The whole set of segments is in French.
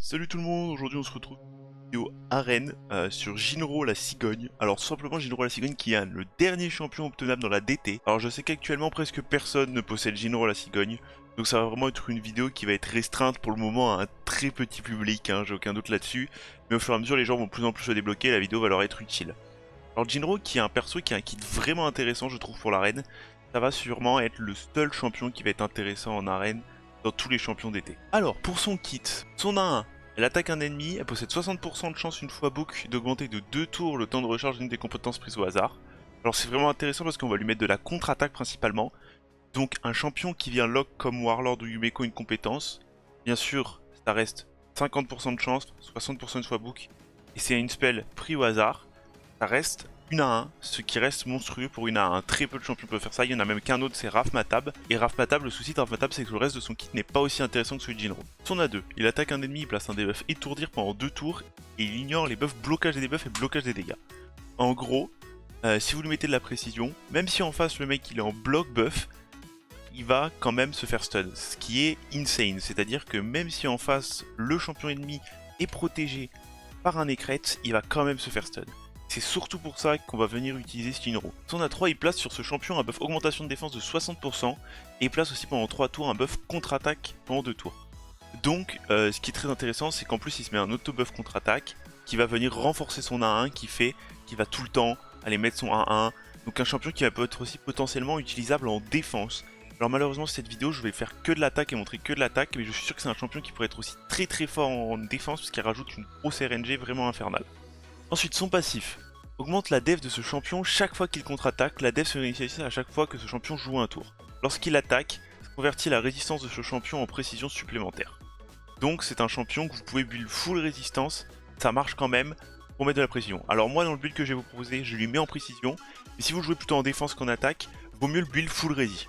Salut tout le monde, aujourd'hui on se retrouve dans une vidéo arène sur Jinro la cigogne. Alors tout simplement Jinro la cigogne qui est le dernier champion obtenable dans la DT. Alors je sais qu'actuellement presque personne ne possède Jinro la cigogne, donc ça va vraiment être une vidéo qui va être restreinte pour le moment à un très petit public, hein, j'ai aucun doute là-dessus. Mais au fur et à mesure les gens vont de plus en plus se débloquer et la vidéo va leur être utile. Alors Jinro qui est un perso qui a un kit vraiment intéressant je trouve pour l'arène, ça va sûrement être le seul champion qui va être intéressant en arène dans tous les champions d'été. Alors pour son kit, son A1, elle attaque un ennemi, elle possède 60% de chance une fois book d'augmenter de 2 tours le temps de recharge d'une des compétences prises au hasard. Alors c'est vraiment intéressant parce qu'on va lui mettre de la contre-attaque principalement. Donc un champion qui vient lock comme Warlord ou Yumeko une compétence. Bien sûr, ça reste 50% de chance, 60% une fois book. Et c'est une spell pris au hasard. Ça reste une à 1, ce qui reste monstrueux pour une à 1. Très peu de champions peuvent faire ça, il y en a même qu'un autre, c'est Raf Matab. Et Raf Matab, le souci de Raf Matab, c'est que le reste de son kit n'est pas aussi intéressant que celui de Jinro. Son A2, il attaque un ennemi, il place un debuff étourdir pendant 2 tours, et il ignore les buffs blocage des debuffs et blocage des dégâts. En gros, si vous lui mettez de la précision, même si en face le mec il est en bloc buff, il va quand même se faire stun, ce qui est insane. C'est-à-dire que même si en face le champion ennemi est protégé par un écret, il va quand même se faire stun. C'est surtout pour ça qu'on va venir utiliser ce Jinro. Son A3, il place sur ce champion un buff augmentation de défense de 60% et il place aussi pendant 3 tours un buff contre-attaque pendant 2 tours. Donc ce qui est très intéressant, c'est qu'en plus il se met un auto-buff contre-attaque qui va venir renforcer son A1 qui va tout le temps aller mettre son A1. Donc un champion qui va être aussi potentiellement utilisable en défense. Alors malheureusement cette vidéo je vais faire que de l'attaque et montrer que de l'attaque, mais je suis sûr que c'est un champion qui pourrait être aussi très fort en défense parce qu'il rajoute une grosse RNG vraiment infernale. Ensuite, son passif augmente la def de ce champion chaque fois qu'il contre-attaque. La def se réinitialise à chaque fois que ce champion joue un tour. Lorsqu'il attaque, ça convertit la résistance de ce champion en précision supplémentaire. Donc c'est un champion que vous pouvez build full résistance, ça marche quand même pour mettre de la précision. Alors moi dans le build que je vais vous proposer, je lui mets en précision, mais si vous jouez plutôt en défense qu'en attaque, vaut mieux le build full rési.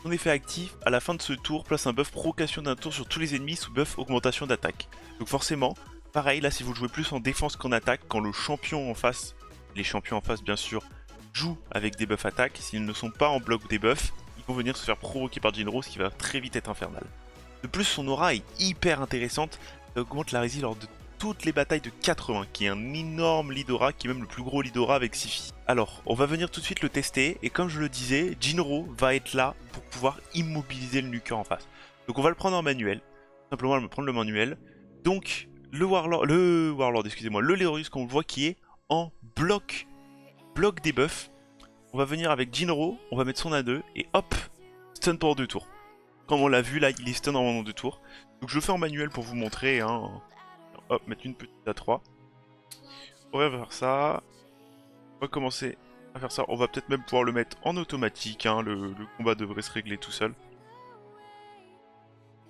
Son effet actif, à la fin de ce tour, place un buff provocation d'un tour sur tous les ennemis sous buff augmentation d'attaque. Donc forcément, pareil, là si vous jouez plus en défense qu'en attaque, quand le champion en face, les champions en face bien sûr, jouent avec des buffs attaque, s'ils ne sont pas en bloc des buffs, ils vont venir se faire provoquer par Jinro, ce qui va très vite être infernal. De plus, son aura est hyper intéressante, ça augmente la rési lors de toutes les batailles de 80, qui est un énorme lead aura, qui est même le plus gros lead aura avec Sifi. Alors, on va venir tout de suite le tester, et comme je le disais, Jinro va être là pour pouvoir immobiliser le nuker en face. Donc on va le prendre en manuel, simplement on va prendre le manuel. Donc, le Warlord, excusez-moi, le Leorius qu'on voit qui est en bloc des buffs. On va venir avec Jinro, on va mettre son A2 et hop, stun pendant 2 tours. Comme on l'a vu là, il est stun pendant 2 tours. Donc je le fais en manuel pour vous montrer. Hein. Hop, mettre une petite A3. On va faire ça. On va commencer à faire ça. On va peut-être même pouvoir le mettre en automatique. Hein. Le combat devrait se régler tout seul.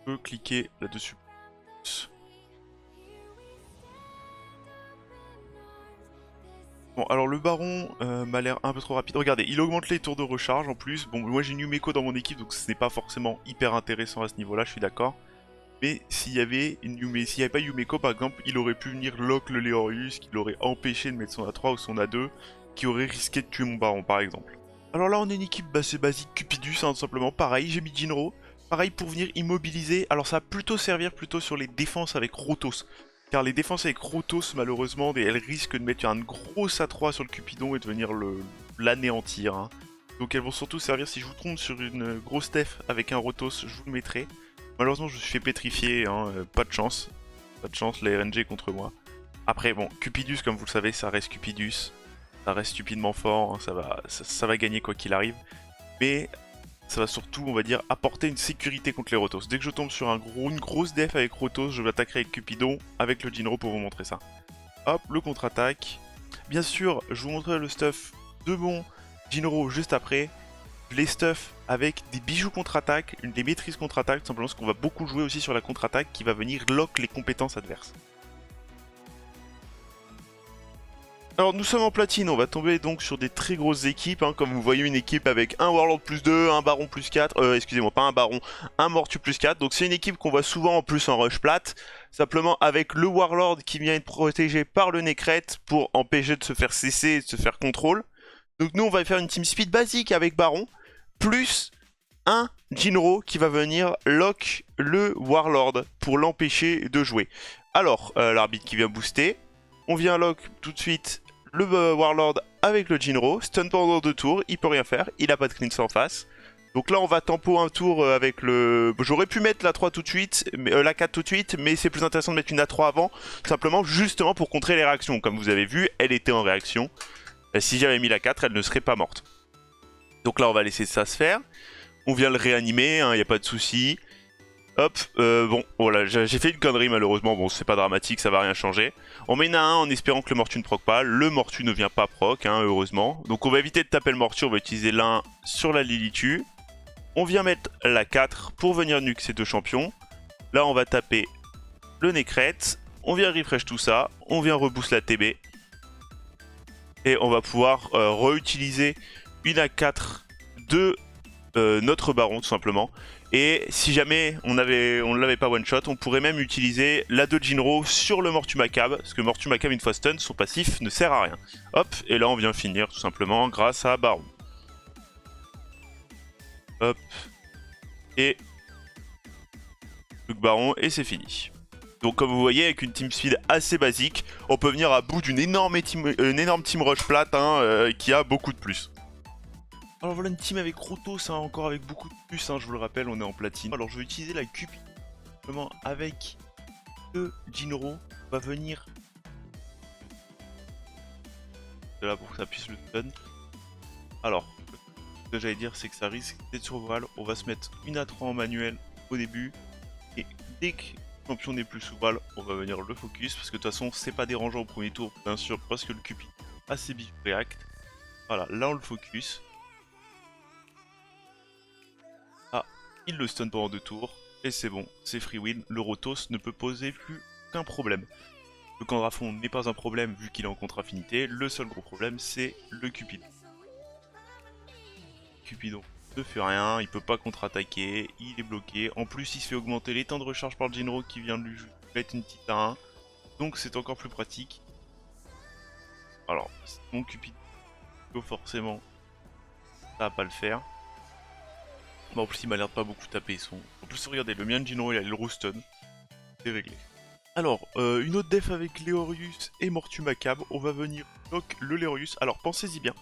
On peut cliquer là-dessus. Bon, alors le baron m'a l'air un peu trop rapide. Regardez, il augmente les tours de recharge en plus. Bon, moi j'ai Yumeko dans mon équipe, donc ce n'est pas forcément hyper intéressant à ce niveau-là, je suis d'accord. Mais s'il y avait pas Yumeko, par exemple, il aurait pu venir lock le Leorius, qui l'aurait empêché de mettre son A3 ou son A2, qui aurait risqué de tuer mon baron, par exemple. Alors là, on est une équipe assez basique, Cupidus, hein, tout simplement. Pareil, j'ai mis Jinro. Pareil pour venir immobiliser. Alors ça va plutôt servir sur les défenses avec Rotos. Car les défenses avec Rotos, malheureusement, elles risquent de mettre un gros A3 sur le Cupidon et de venir l'anéantir. Hein. Donc elles vont surtout servir, si je vous trompe sur une grosse def avec un Rotos, je vous le mettrai. Malheureusement, je me suis fait pétrifier, hein, pas de chance. Pas de chance, la RNG contre moi. Après, bon, Cupidus, comme vous le savez, ça reste Cupidus. Ça reste stupidement fort, hein, ça va gagner quoi qu'il arrive. Mais ça va surtout, on va dire, apporter une sécurité contre les Rotos. Dès que je tombe sur une grosse def avec Rotos, je l'attaquerai avec Cupidon, avec le Jinro pour vous montrer ça. Hop, le contre-attaque. Bien sûr, je vous montrerai le stuff de mon Jinro juste après. Les stuff avec des bijoux contre-attaque, des maîtrises contre-attaque, tout simplement parce qu'on va beaucoup jouer aussi sur la contre-attaque qui va venir lock les compétences adverses. Alors nous sommes en platine, on va tomber donc sur des très grosses équipes, hein, comme vous voyez une équipe avec un Warlord plus 2, un Baron plus 4, excusez-moi pas un Baron, un Mortu plus 4, donc c'est une équipe qu'on voit souvent en plus en rush plate, simplement avec le Warlord qui vient être protégé par le Necret pour empêcher de se faire cesser et de se faire contrôle. Donc nous on va faire une team speed basique avec Baron, plus un Jinro qui va venir lock le Warlord pour l'empêcher de jouer. Alors, l'arbitre qui vient booster. On vient lock tout de suite le Warlord avec le Jinro. Stun pendant 2 tours, il peut rien faire, il a pas de cleanse en face. Donc là on va tempo un tour avec le... J'aurais pu mettre la 3 tout de suite, la 4 tout de suite, mais c'est plus intéressant de mettre une A3 avant, simplement justement pour contrer les réactions. Comme vous avez vu, elle était en réaction. Si j'avais mis la 4, elle ne serait pas morte. Donc là on va laisser ça se faire. On vient le réanimer, il n'y a pas de souci. Hop, bon, voilà, j'ai fait une connerie malheureusement, bon c'est pas dramatique, ça va rien changer. On met une A1 en espérant que le Mortu ne proc pas, le Mortu ne vient pas proc, heureusement. Donc on va éviter de taper le Mortu, on va utiliser l'A1 sur la Lilitu. On vient mettre la 4 pour venir nuke ces deux champions. Là on va taper le Necret, on vient refresh tout ça, on vient reboost la TB. Et on va pouvoir réutiliser une A4 de notre baron tout simplement. Et si jamais on ne l'avait pas one shot, on pourrait même utiliser la 2 Jinro sur le Mortu Macab, parce que Mortu Macab une fois stun, son passif ne sert à rien. Hop, et là on vient finir tout simplement grâce à Baron. Hop, et le Baron, et c'est fini. Donc comme vous voyez, avec une team speed assez basique, on peut venir à bout d'une énorme team rush plate qui a beaucoup de plus. Alors voilà une team avec Rotos, encore avec beaucoup de plus, je vous le rappelle, on est en platine. Alors je vais utiliser la Cupid, simplement avec le Jinro, on va venir de là pour que ça puisse le stun. Alors, ce que j'allais dire c'est que ça risque d'être surval, on va se mettre une A3 en manuel au début, et dès que le champion n'est plus sous balle, on va venir le focus, parce que de toute façon c'est pas dérangeant au premier tour, bien sûr, parce que le Cupid a ses big react. Voilà, là on le focus. Il le stun pendant 2 tours, et c'est bon, c'est free win, le Rotos ne peut poser plus qu'un problème. Le Candrafond n'est pas un problème vu qu'il est en contre-affinité, le seul gros problème c'est le Cupidon. Cupidon ne fait rien, il peut pas contre-attaquer, il est bloqué, en plus il se fait augmenter les temps de recharge par le Jinro qui vient de lui mettre une petite A1, donc c'est encore plus pratique. Alors, mon Cupidon, forcément, ça va pas le faire. Bon, en plus il m'a l'air de pas beaucoup taper son... En plus regardez, le mien de Jinro il a le Rouston. C'est réglé. Alors, une autre def avec Leorius et Mortu Macab. On va venir lock le Leorius. Alors pensez-y bien.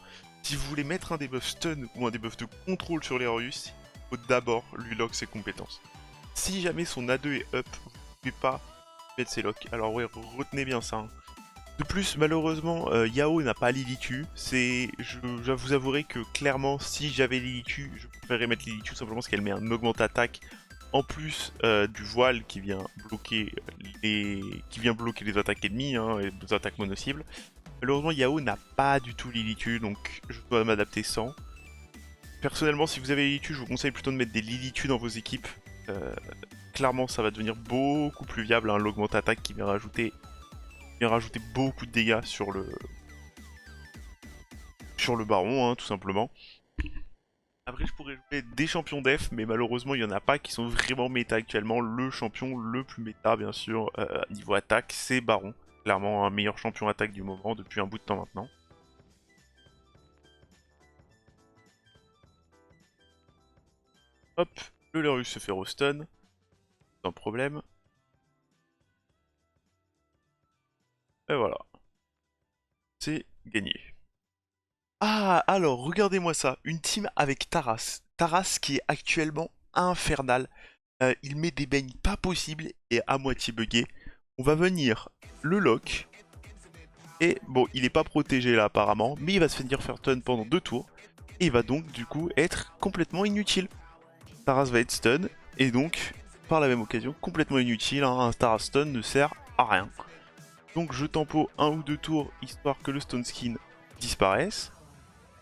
Si vous voulez mettre un debuff stun ou un debuff de contrôle sur Leorius, il faut d'abord lui lock ses compétences. Si jamais son A2 est up, vous ne pouvez pas mettre ses locks. Alors ouais, retenez bien ça. De plus, malheureusement, Yao n'a pas Lilitu. Je vous avouerai que clairement, si j'avais Lilitu, je préférerais mettre Lilitu simplement parce qu'elle met un augmente attaque en plus du voile qui vient bloquer les attaques ennemies, et les attaques mono-cibles. Malheureusement, Yao n'a pas du tout Lilitu, donc je dois m'adapter sans. Personnellement, si vous avez Lilitu, je vous conseille plutôt de mettre des Lilitu dans vos équipes. Clairement, ça va devenir beaucoup plus viable, l'augmente attaque qui vient rajouter beaucoup de dégâts sur le baron, tout simplement. Après je pourrais jouer des champions def, mais malheureusement il n'y en a pas qui sont vraiment méta actuellement. Le champion le plus méta bien sûr niveau attaque c'est Baron. Clairement un meilleur champion attaque du moment depuis un bout de temps maintenant. Hop, le Lerus se fait rostun, sans problème. Et voilà. C'est gagné. Ah, alors, regardez-moi ça. Une team avec Taras. Taras qui est actuellement infernal. Il met des baignes pas possibles et à moitié buggé. On va venir le lock. Et bon, il n'est pas protégé là apparemment. Mais il va se faire stun pendant 2 tours. Et il va donc du coup être complètement inutile. Taras va être stun. Et donc, par la même occasion, complètement inutile. Un Taras stun ne sert à rien. Donc je tempo 1 ou 2 tours histoire que le stone skin disparaisse.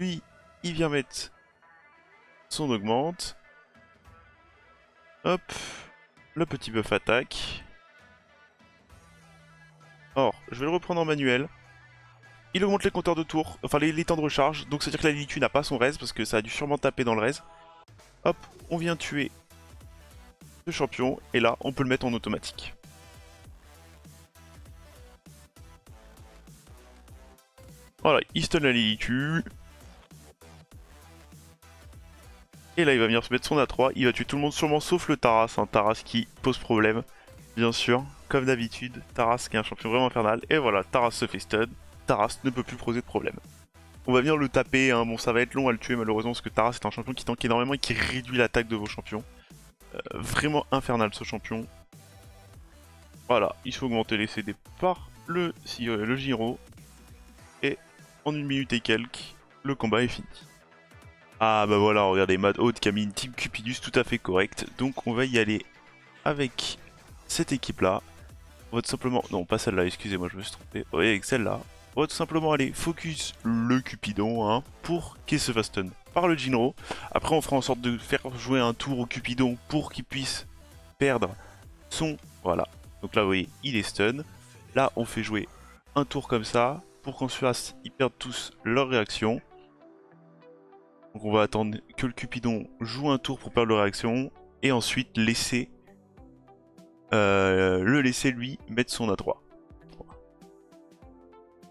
Lui, il vient mettre son augmente. Hop, le petit buff attaque. Or, je vais le reprendre en manuel. Il augmente les compteurs de tours, enfin les temps de recharge. Donc c'est à dire que la Lilitu n'a pas son res parce que ça a dû sûrement taper dans le res. Hop, on vient tuer ce champion et là on peut le mettre en automatique. Voilà, il stun la Lilitu. Et là il va venir se mettre son A3, il va tuer tout le monde sûrement sauf le Taras, Taras qui pose problème, bien sûr. comme d'habitude, Taras qui est un champion vraiment infernal. Et voilà, Taras se fait stun. Taras ne peut plus poser de problème. On va venir le taper, hein. Bon ça va être long à le tuer malheureusement parce que Taras est un champion qui tank énormément et qui réduit l'attaque de vos champions. Vraiment infernal ce champion. Voilà, il faut augmenter les CD par le Jinro. Et en 1 minute et quelques, le combat est fini. Ah bah voilà, regardez, Mad Haute qui a mis une team Cupidus tout à fait correcte. Donc on va y aller avec cette équipe là. On va tout simplement... Non, pas celle-là, excusez-moi, je me suis trompé. Oui, avec celle-là. On va tout simplement aller focus le Cupidon hein, pour qu'il se fasse stun par le Jinro. Après on fera en sorte de faire jouer un tour au Cupidon pour qu'il puisse perdre son... Voilà. Donc là vous voyez, il est stun. Là on fait jouer un tour comme ça pour qu'en face ils perdent tous leur réaction. Donc on va attendre que le Cupidon joue un tour pour perdre leur réaction. Et ensuite laisser... le laisser lui mettre son A3.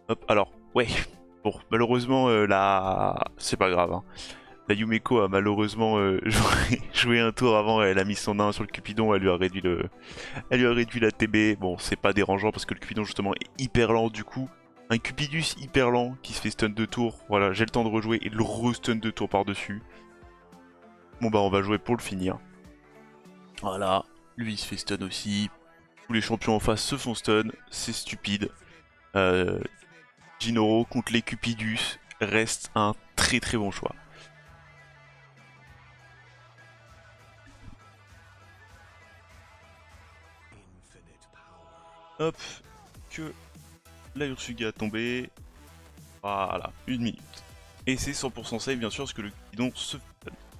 Hop, alors, ouais, bon, malheureusement, là, c'est pas grave, hein. La Yumeko a malheureusement joué un tour avant, elle a mis son 1 sur le Cupidon, elle lui a réduit la TB. Bon, c'est pas dérangeant parce que le Cupidon justement est hyper lent du coup. Un Cupidus hyper lent qui se fait stun 2 tours, voilà, j'ai le temps de rejouer et de le re-stun 2 tours par-dessus. Bon bah on va jouer pour le finir. Voilà, lui il se fait stun aussi. Tous les champions en face se font stun, c'est stupide. Jinro contre les Cupidus reste un très très bon choix. Hop, que la Ursuga a tombé. Voilà, 1 minute. Et c'est 100% safe bien sûr parce que le Cupidon se...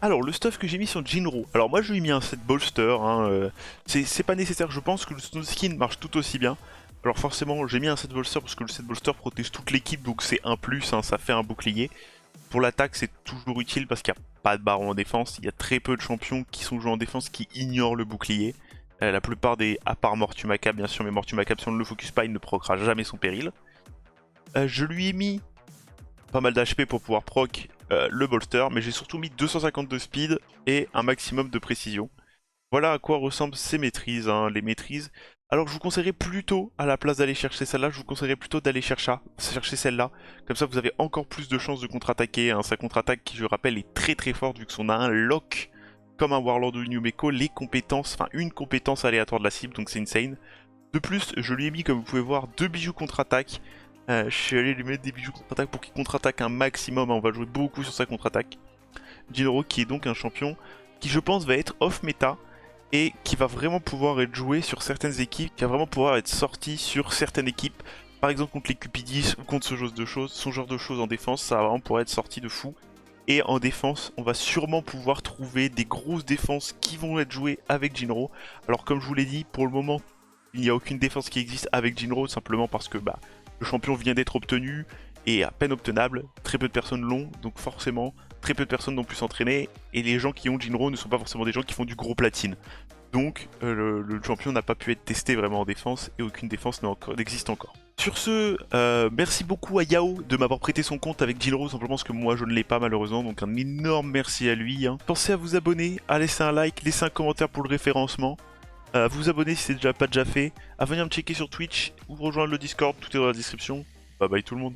Alors le stuff que j'ai mis sur Jinro, alors moi je lui ai mis un set bolster, hein, c'est pas nécessaire, je pense que le Snow Skin marche tout aussi bien. Alors forcément j'ai mis un set bolster parce que le set bolster protège toute l'équipe donc c'est un plus, hein, ça fait un bouclier. Pour l'attaque c'est toujours utile parce qu'il n'y a pas de baron en défense, il y a très peu de champions qui sont joués en défense qui ignorent le bouclier. La plupart des... à part Mortumacab bien sûr, mais Mortumacab si on ne le focus pas il ne procera jamais son péril. Je lui ai mis pas mal d'HP pour pouvoir proc le bolster, mais j'ai surtout mis 252 speed et un maximum de précision. Voilà à quoi ressemblent ces maîtrises, hein, les maîtrises. Alors je vous conseillerais plutôt, à la place d'aller chercher celle-là, je vous conseillerais plutôt d'aller chercher celle-là. Comme ça vous avez encore plus de chances de contre-attaquer, hein. Sa contre-attaque qui je rappelle est très très forte vu que son a un lock comme un Warlord ou Yumeko, les compétences, enfin une compétence aléatoire de la cible, donc c'est insane. De plus, je lui ai mis, comme vous pouvez voir, 2 bijoux contre-attaque. Je suis allé lui mettre des bijoux contre-attaque pour qu'il contre-attaque un maximum, hein. On va jouer beaucoup sur sa contre-attaque. Jinro qui est donc un champion qui je pense va être off-méta et qui va vraiment pouvoir être joué sur certaines équipes, qui va vraiment pouvoir être sorti sur certaines équipes. Par exemple contre les Cupidis ou contre ce genre de choses en défense, ça va vraiment pouvoir être sorti de fou. Et en défense, on va sûrement pouvoir trouver des grosses défenses qui vont être jouées avec Jinro. Alors comme je vous l'ai dit, pour le moment, il n'y a aucune défense qui existe avec Jinro, simplement parce que bah, le champion vient d'être obtenu et à peine obtenable. Très peu de personnes l'ont, donc forcément, très peu de personnes n'ont pu s'entraîner. Et les gens qui ont Jinro ne sont pas forcément des gens qui font du gros platine. Donc le champion n'a pas pu être testé vraiment en défense et aucune défense n'existe encore. Sur ce, merci beaucoup à Yao de m'avoir prêté son compte avec Jinro, simplement parce que moi je ne l'ai pas malheureusement, donc un énorme merci à lui, hein. Pensez à vous abonner, à laisser un like, laisser un commentaire pour le référencement, à vous abonner si c'est déjà pas déjà fait, à venir me checker sur Twitch ou rejoindre le Discord, tout est dans la description. Bye bye tout le monde.